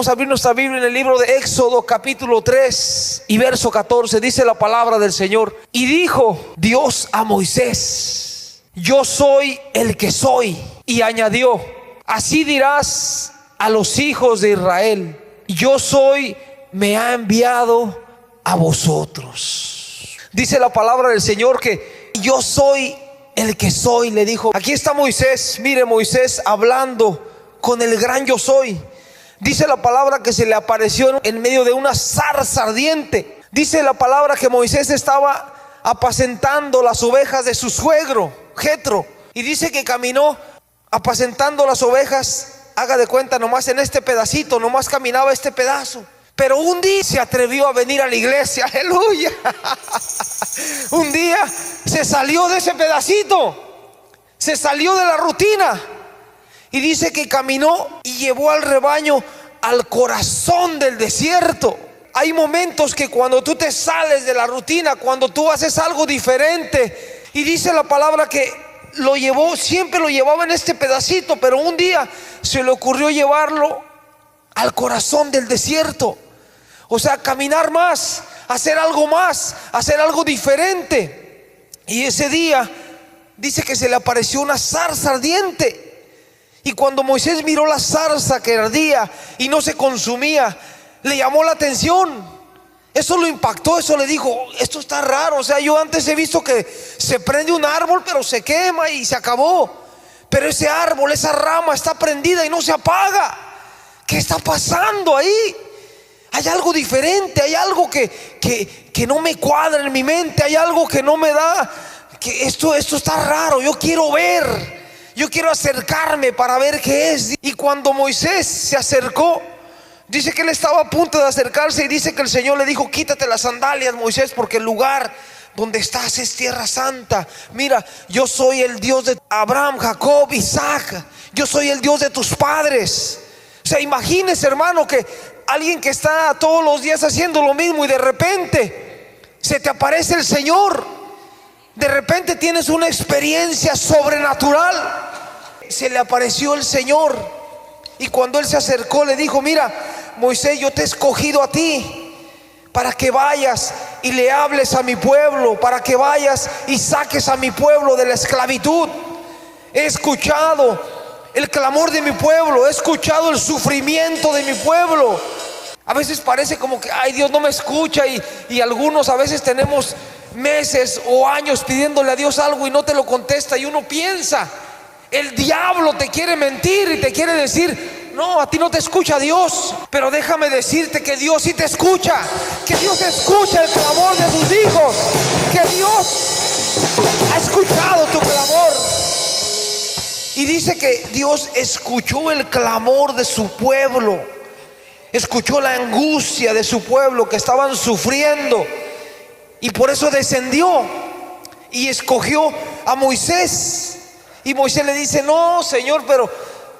Vamos a abrir nuestra Biblia en el libro de Éxodo capítulo 3 y verso 14. Dice la palabra del Señor: y dijo Dios a Moisés: yo soy el que soy. Y añadió: así dirás a los hijos de Israel: yo soy, me ha enviado a vosotros. Dice la palabra del Señor que yo soy el que soy, le dijo. Aquí está Moisés, mire, Moisés hablando con el gran yo soy. Dice la palabra que se le apareció en medio de una zarza ardiente. Dice la palabra que Moisés estaba apacentando las ovejas de su suegro Jetro, y dice que caminó apacentando las ovejas. Haga de cuenta, nomás en este pedacito, nomás caminaba este pedazo. Pero un día se atrevió a venir a la iglesia, aleluya. Un día se salió de ese pedacito, se salió de la rutina, y dice que caminó y llevó al rebaño al corazón del desierto. Hay momentos que cuando tú te sales de la rutina, cuando tú haces algo diferente, y dice la palabra que lo llevó, siempre lo llevaba en este pedacito, pero un día se le ocurrió llevarlo al corazón del desierto. O sea, caminar más, hacer algo diferente. Y ese día dice que se le apareció una zarza ardiente. Y cuando Moisés miró la zarza que ardía y no se consumía, le llamó la atención. Eso lo impactó, eso le dijo: esto está raro. O sea, yo antes he visto que se prende un árbol pero se quema y se acabó, pero ese árbol, esa rama está prendida y no se apaga. ¿Qué está pasando ahí? Hay algo diferente, hay algo que no me cuadra en mi mente, hay algo que no me da, que esto está raro. Yo quiero ver, yo quiero acercarme para ver qué es. Y cuando Moisés se acercó, dice que él estaba a punto de acercarse, y dice que el Señor le dijo: quítate las sandalias, Moisés, porque el lugar donde estás es tierra santa. Mira, yo soy el Dios de Abraham, Jacob, Isaac. Yo soy el Dios de tus padres. O sea, imagínese, hermano, que alguien que está todos los días haciendo lo mismo y de repente se te aparece el Señor. De repente tienes una experiencia sobrenatural. Se le apareció el Señor, y cuando él se acercó le dijo: mira, Moisés, yo te he escogido a ti para que vayas y le hables a mi pueblo, para que vayas y saques a mi pueblo de la esclavitud. He escuchado el clamor de mi pueblo, he escuchado el sufrimiento de mi pueblo. A veces parece como que, ay, Dios no me escucha, y algunos a veces tenemos meses o años pidiéndole a Dios algo y no te lo contesta, y uno piensa, el diablo te quiere mentir y te quiere decir: no, a ti no te escucha Dios. Pero déjame decirte que Dios sí te escucha, que Dios escucha el clamor de sus hijos, que Dios ha escuchado tu clamor. Y dice que Dios escuchó el clamor de su pueblo, escuchó la angustia de su pueblo que estaban sufriendo, y por eso descendió y escogió a Moisés. Y Moisés le dice: no, Señor, pero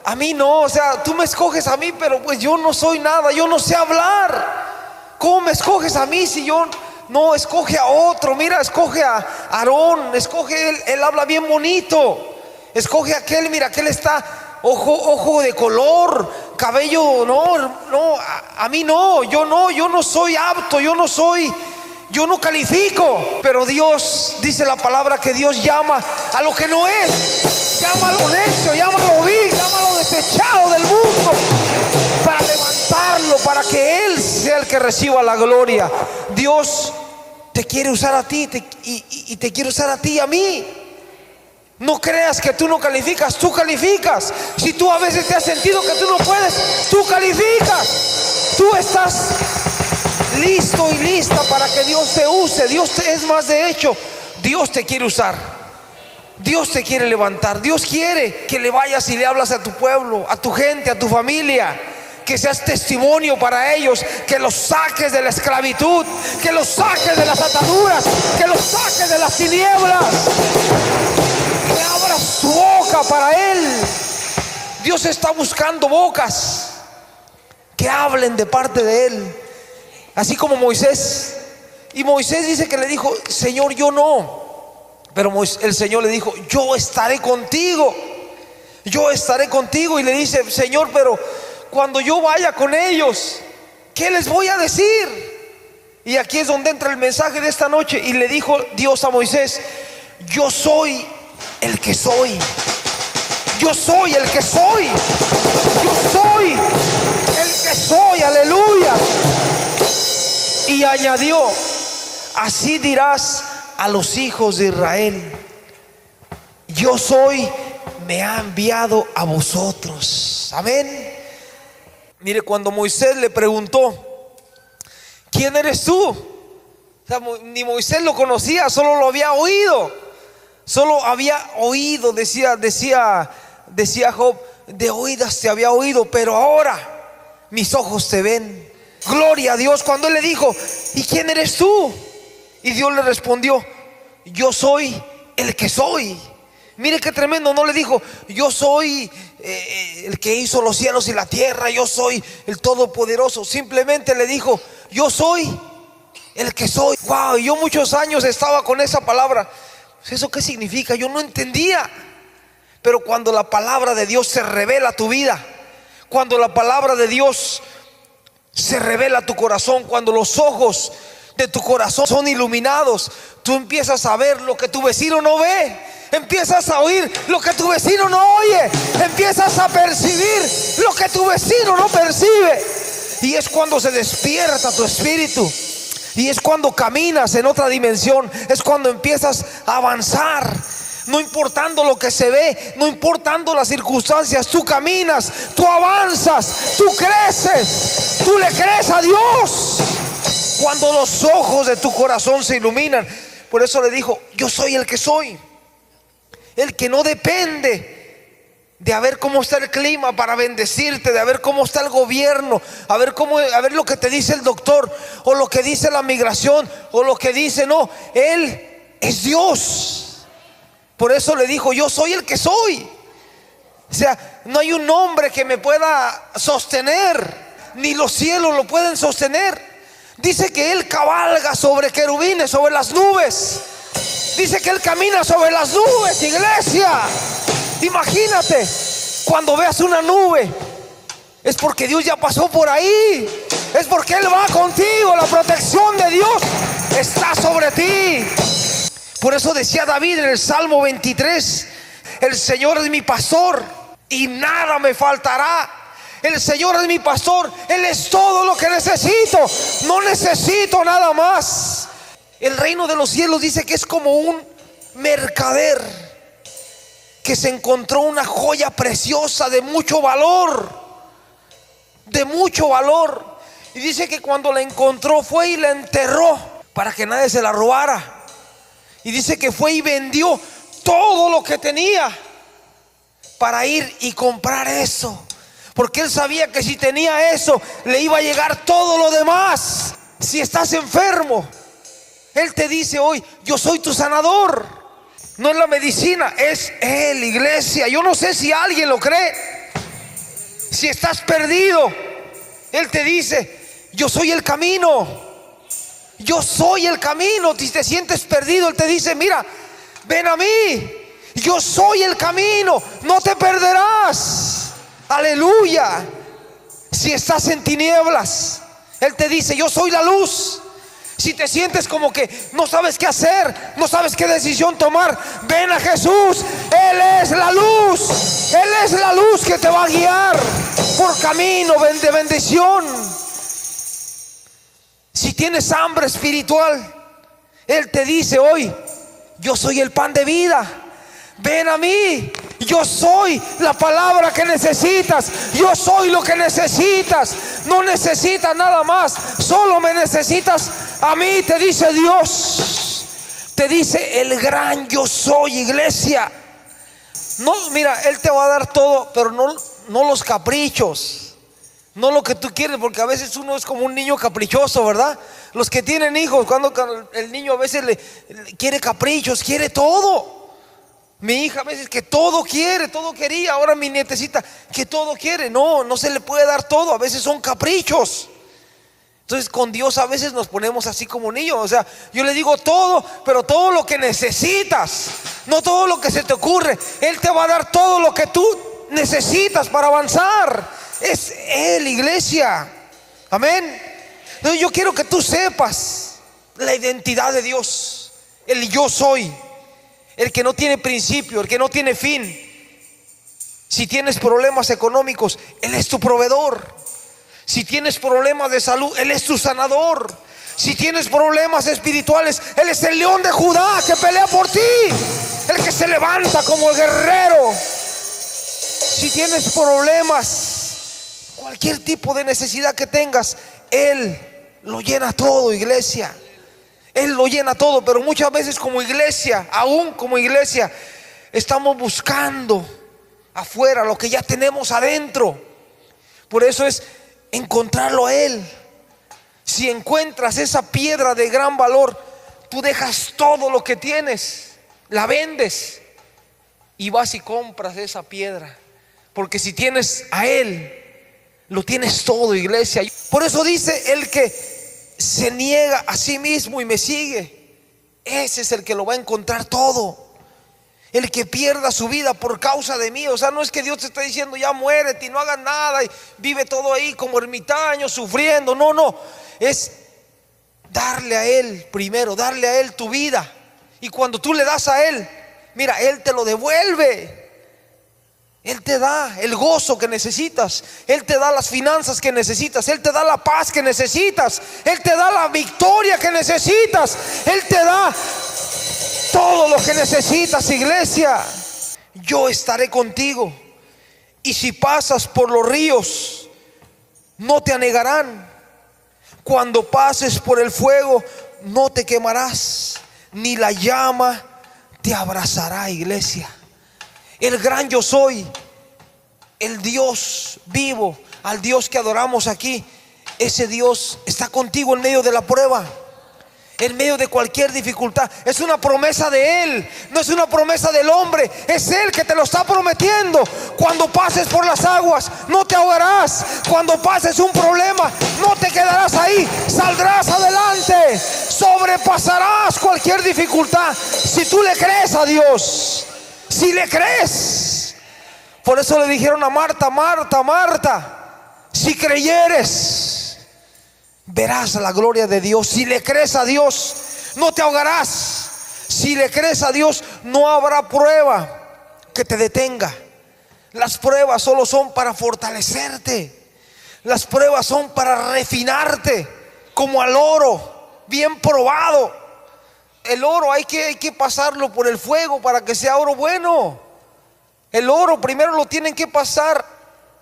a mí no. O sea, tú me escoges a mí, pero pues yo no soy nada, yo no sé hablar. ¿Cómo me escoges a mí si yo no? Escoge a otro. Mira, escoge a Aarón, escoge él habla bien bonito. Escoge a aquel, mira, aquel está ojo de color, cabello, no, a mí no, yo no soy apto, yo no califico. Pero Dios, dice la palabra, que Dios llama a lo que no es, llama a lo necio, llama a lo vil, llama a lo desechado del mundo, para levantarlo, para que Él sea el que reciba la gloria. Dios te quiere usar a ti, y te quiere usar a ti y a mí. No creas que tú no calificas, tú calificas. Si tú a veces te has sentido que tú no puedes, tú calificas. Tú estás listo y lista para que Dios te use. Es más, de hecho, Dios te quiere usar. Dios te quiere levantar. Dios quiere que le vayas y le hablas a tu pueblo, a tu gente, a tu familia, que seas testimonio para ellos, que los saques de la esclavitud, que los saques de las ataduras, que los saques de las tinieblas, que abras tu boca para Él. Dios está buscando bocas que hablen de parte de Él, así como Moisés. Y Moisés dice que le dijo: Señor, yo no. Pero el Señor le dijo: yo estaré contigo, yo estaré contigo. Y le dice: Señor, pero cuando yo vaya con ellos, ¿qué les voy a decir? Y aquí es donde entra el mensaje de esta noche. Y le dijo Dios a Moisés: yo soy el que soy. Yo soy el que soy. Yo soy el que soy. Aleluya. Y añadió: así dirás a los hijos de Israel: yo soy, me ha enviado a vosotros. Amén. Mire, cuando Moisés le preguntó: ¿quién eres tú? O sea, ni Moisés lo conocía, solo lo había oído. Solo había oído, decía Job: de oídas te había oído, pero ahora mis ojos te ven. Gloria a Dios. Cuando él le dijo: ¿y quién eres tú? Y Dios le respondió: yo soy el que soy. Mire qué tremendo. No le dijo: yo soy el que hizo los cielos y la tierra, yo soy el todopoderoso. Simplemente le dijo: yo soy el que soy. Wow, yo muchos años estaba con esa palabra. ¿Eso qué significa? Yo no entendía. Pero cuando la palabra de Dios se revela a tu vida, cuando la palabra de Dios se revela a tu corazón, cuando los ojos de tu corazón son iluminados, tú empiezas a ver lo que tu vecino no ve, empiezas a oír lo que tu vecino no oye, empiezas a percibir lo que tu vecino no percibe. Y es cuando se despierta tu espíritu, y es cuando caminas en otra dimensión, es cuando empiezas a avanzar. No importando lo que se ve, no importando las circunstancias, tú caminas, tú avanzas, tú creces, tú le crees a Dios. Cuando los ojos de tu corazón se iluminan. Por eso le dijo: yo soy el que soy. El que no depende de a ver cómo está el clima para bendecirte, de a ver cómo está el gobierno, a ver lo que te dice el doctor, o lo que dice la migración, o lo que dice. No, Él es Dios. Por eso le dijo: yo soy el que soy. O sea, no hay un hombre que me pueda sostener, ni los cielos lo pueden sostener. Dice que Él cabalga sobre querubines, sobre las nubes. Dice que Él camina sobre las nubes, iglesia. Imagínate, cuando veas una nube, es porque Dios ya pasó por ahí, es porque Él va contigo. La protección de Dios está sobre ti. Por eso decía David en el Salmo 23: el Señor es mi pastor y nada me faltará. El Señor es mi pastor, Él es todo lo que necesito. No necesito nada más. El reino de los cielos dice que es como un mercader que se encontró una joya preciosa de mucho valor. De mucho valor. Y dice que cuando la encontró, fue y la enterró para que nadie se la robara. Y dice que fue y vendió todo lo que tenía para ir y comprar eso. Porque él sabía que si tenía eso, le iba a llegar todo lo demás. Si estás enfermo, Él te dice hoy: yo soy tu sanador. No es la medicina, es Él, iglesia. Yo no sé si alguien lo cree. Si estás perdido, Él te dice: yo soy el camino. Yo soy el camino. Si te sientes perdido, Él te dice: mira, ven a mí. Yo soy el camino, no te perderás. Aleluya. Si estás en tinieblas, Él te dice: yo soy la luz. Si te sientes como que no sabes qué hacer, no sabes qué decisión tomar, ven a Jesús. Él es la luz. Él es la luz que te va a guiar por camino de bendición. Si tienes hambre espiritual, Él te dice hoy: yo soy el pan de vida. Ven a mí. Yo soy la palabra que necesitas. Yo soy lo que necesitas. No necesitas nada más, solo me necesitas a mí, te dice Dios. Te dice el gran yo soy, iglesia. No, mira, Él te va a dar todo, pero no los caprichos, no lo que tú quieres, porque a veces uno es como un niño caprichoso, ¿verdad? Los que tienen hijos, cuando el niño a veces le quiere caprichos, quiere todo. Mi hija a veces que todo quiere, todo quería. Ahora mi nietecita que todo quiere. No se le puede dar todo. A veces son caprichos. Entonces con Dios a veces nos ponemos así como niños. O sea, yo le digo todo, pero todo lo que necesitas, no todo lo que se te ocurre. Él te va a dar todo lo que tú necesitas para avanzar. Es Él, iglesia. Amén. Entonces yo quiero que tú sepas la identidad de Dios. El yo soy, el que no tiene principio, el que no tiene fin. Si tienes problemas económicos, Él es tu proveedor. Si tienes problemas de salud, Él es tu sanador. Si tienes problemas espirituales, Él es el león de Judá que pelea por ti, el que se levanta como el guerrero. Si tienes problemas, cualquier tipo de necesidad que tengas, Él lo llena todo, iglesia. Él lo llena todo. Pero muchas veces como iglesia, aún como iglesia, estamos buscando afuera lo que ya tenemos adentro. Por eso es encontrarlo a Él. Si encuentras esa piedra de gran valor, tú dejas todo lo que tienes, la vendes y vas y compras esa piedra. Porque si tienes a Él, lo tienes todo, iglesia. Por eso dice: el que se niega a sí mismo y me sigue, ese es el que lo va a encontrar todo. El que pierda su vida por causa de mí. O sea, no es que Dios te está diciendo: ya muérete y no hagas nada y vive todo ahí como ermitaño sufriendo. No, no. Es darle a Él primero, darle a Él tu vida. Y cuando tú le das a Él, mira, Él te lo devuelve. Él te da el gozo que necesitas. Él te da las finanzas que necesitas. Él te da la paz que necesitas. Él te da la victoria que necesitas. Él te da todo lo que necesitas, iglesia. Yo estaré contigo, y si pasas por los ríos, no te anegarán. Cuando pases por el fuego, no te quemarás, ni la llama te abrazará, iglesia. El gran yo soy, el Dios vivo, al Dios que adoramos aquí, ese Dios está contigo en medio de la prueba, en medio de cualquier dificultad. Es una promesa de Él, no es una promesa del hombre. Es Él que te lo está prometiendo. Cuando pases por las aguas, no te ahogarás. Cuando pases un problema, no te quedarás ahí, saldrás adelante, sobrepasarás cualquier dificultad. Si tú le crees a Dios, si le crees. Por eso le dijeron a Marta: Marta, Marta, si creyeres, verás la gloria de Dios. Si le crees a Dios, no te ahogarás. Si le crees a Dios, no habrá prueba que te detenga. Las pruebas solo son para fortalecerte. Las pruebas son para refinarte, como al oro bien probado. El oro hay que pasarlo por el fuego para que sea oro bueno. El oro primero lo tienen que pasar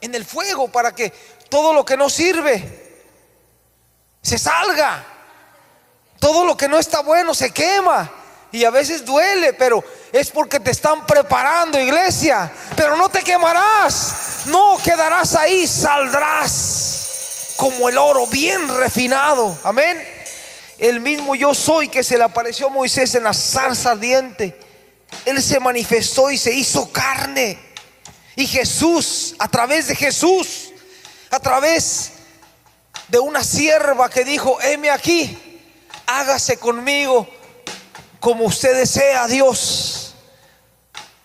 en el fuego para que todo lo que no sirve se salga. Todo lo que no está bueno se quema. Y a veces duele, pero es porque te están preparando, iglesia. Pero no te quemarás, no quedarás ahí, saldrás como el oro bien refinado. Amén. El mismo yo soy que se le apareció a Moisés en la zarza ardiente, Él se manifestó y se hizo carne. Y Jesús, a través de Jesús, a través de una sierva que dijo: heme aquí, hágase conmigo como usted desea, Dios.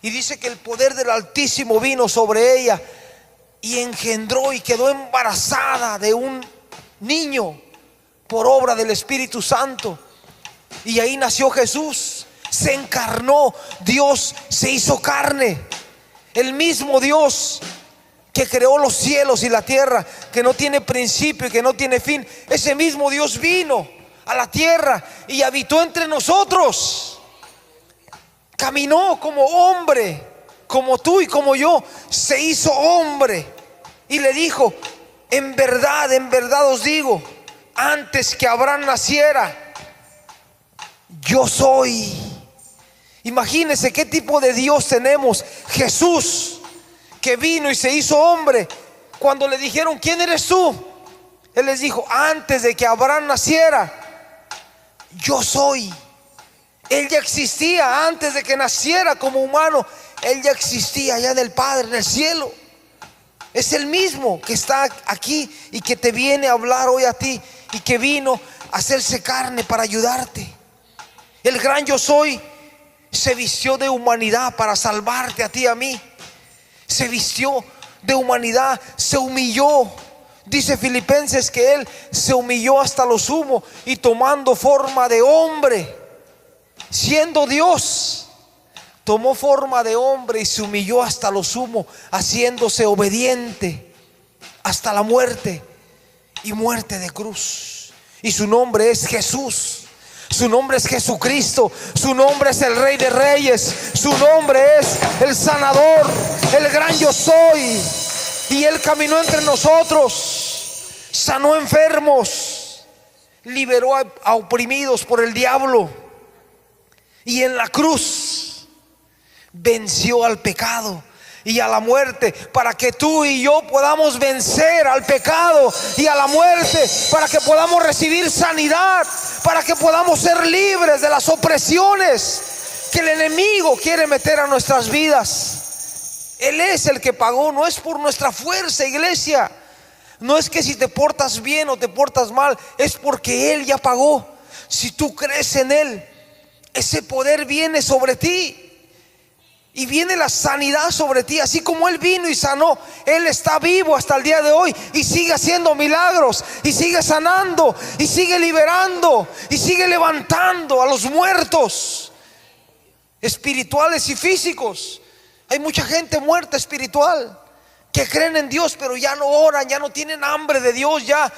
Y dice que el poder del Altísimo vino sobre ella y engendró y quedó embarazada de un niño por obra del Espíritu Santo. Y ahí nació Jesús, se encarnó. Dios se hizo carne. El mismo Dios que creó los cielos y la tierra, que no tiene principio y que no tiene fin, ese mismo Dios vino a la tierra y habitó entre nosotros. Caminó como hombre, como tú y como yo. Se hizo hombre y le dijo: en verdad os digo, antes que Abraham naciera, yo soy. Imagínense qué tipo de Dios tenemos. Jesús, que vino y se hizo hombre. Cuando le dijeron: ¿quién eres tú?, Él les dijo: antes de que Abraham naciera, yo soy. Él ya existía antes de que naciera como humano. Él ya existía allá en el Padre, en el cielo. Es el mismo que está aquí y que te viene a hablar hoy a ti, y que vino a hacerse carne para ayudarte. El gran yo soy se vistió de humanidad para salvarte a ti y a mí. Se vistió de humanidad, se humilló. Dice Filipenses que Él se humilló hasta lo sumo y tomando forma de hombre, siendo Dios, tomó forma de hombre y se humilló hasta lo sumo, haciéndose obediente hasta la muerte y muerte de cruz. Y su nombre es Jesús. Su nombre es Jesucristo. Su nombre es el Rey de Reyes. Su nombre es el Sanador, el gran yo soy. Y Él caminó entre nosotros, sanó enfermos, liberó a oprimidos por el diablo. Y en la cruz venció al pecado y a la muerte, para que tú y yo podamos vencer al pecado y a la muerte, para que podamos recibir sanidad, para que podamos ser libres de las opresiones que el enemigo quiere meter a nuestras vidas. Él es el que pagó, no es por nuestra fuerza, iglesia. No es que si te portas bien o te portas mal, es porque Él ya pagó. Si tú crees en Él, ese poder viene sobre ti. Y viene la sanidad sobre ti. Así como Él vino y sanó, Él está vivo hasta el día de hoy y sigue haciendo milagros, y sigue sanando, y sigue liberando, y sigue levantando a los muertos espirituales y físicos. Hay mucha gente muerta espiritual que creen en Dios, pero ya no oran, ya no tienen hambre de Dios, ya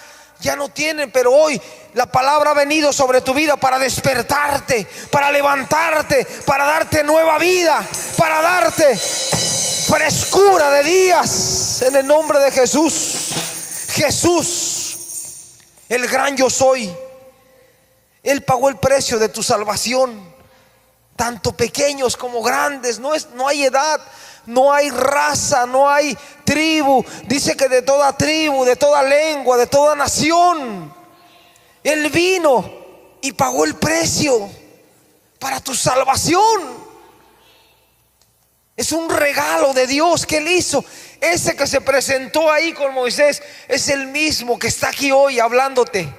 no tienen. Pero hoy la palabra ha venido sobre tu vida para despertarte, para levantarte, para darte nueva vida, para darte frescura de días, en el nombre de Jesús. Jesús, el gran yo soy, Él pagó el precio de tu salvación, tanto pequeños como grandes. No hay edad, no hay raza, no hay tribu. Dice que de toda tribu, de toda lengua, de toda nación, Él vino y pagó el precio para tu salvación. Es un regalo de Dios que Él hizo. Ese que se presentó ahí con Moisés es el mismo que está aquí hoy hablándote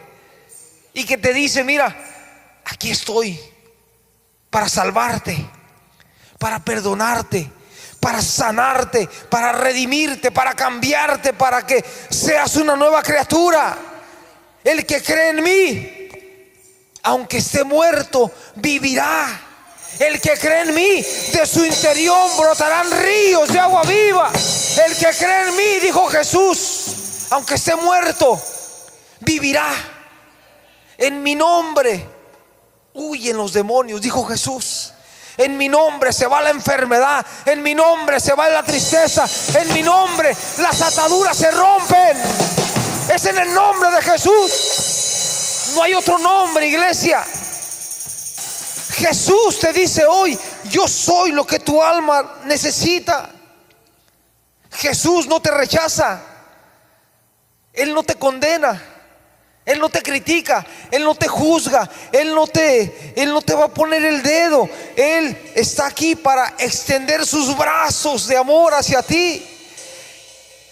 y que te dice: mira, aquí estoy para salvarte, para perdonarte, para sanarte, para redimirte, para cambiarte, para que seas una nueva criatura. El que cree en mí, aunque esté muerto, vivirá. El que cree en mí, de su interior brotarán ríos de agua viva. El que cree en mí, dijo Jesús, aunque esté muerto, vivirá. En mi nombre huyen los demonios, dijo Jesús. En mi nombre se va la enfermedad, en mi nombre se va la tristeza, en mi nombre las ataduras se rompen. Es en el nombre de Jesús. No hay otro nombre, iglesia. Jesús te dice hoy: yo soy lo que tu alma necesita. Jesús no te rechaza, Él no te condena, Él no te critica, Él no te juzga, Él no te va a poner el dedo. Él está aquí para extender sus brazos de amor hacia ti.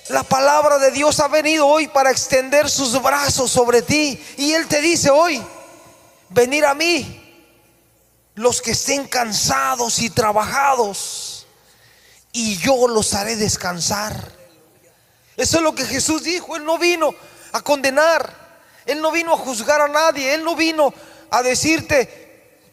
La palabra de Dios ha venido hoy para extender sus brazos sobre ti. Y Él te dice hoy: venir a mí los que estén cansados y trabajados, y yo los haré descansar. Eso es lo que Jesús dijo. Él no vino a condenar, Él no vino a juzgar a nadie, Él no vino a decirte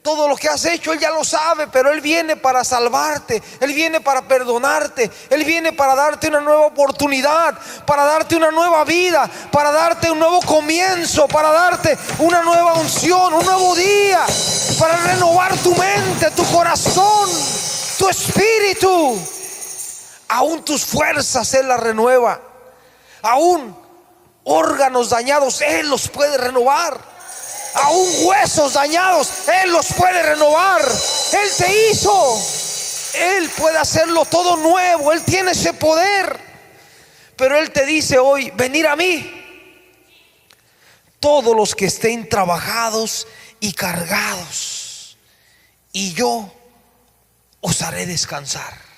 todo lo que has hecho. Él ya lo sabe, pero Él viene para salvarte, Él viene para perdonarte, Él viene para darte una nueva oportunidad, para darte una nueva vida, para darte un nuevo comienzo, para darte una nueva unción, un nuevo día, para renovar tu mente, tu corazón, tu espíritu. Aún tus fuerzas Él las renueva. Aún órganos dañados Él los puede renovar. Aún huesos dañados Él los puede renovar. Él te hizo, Él puede hacerlo todo nuevo. Él tiene ese poder. Pero Él te dice hoy: venir a mí todos los que estén trabajados y cargados, y yo os haré descansar.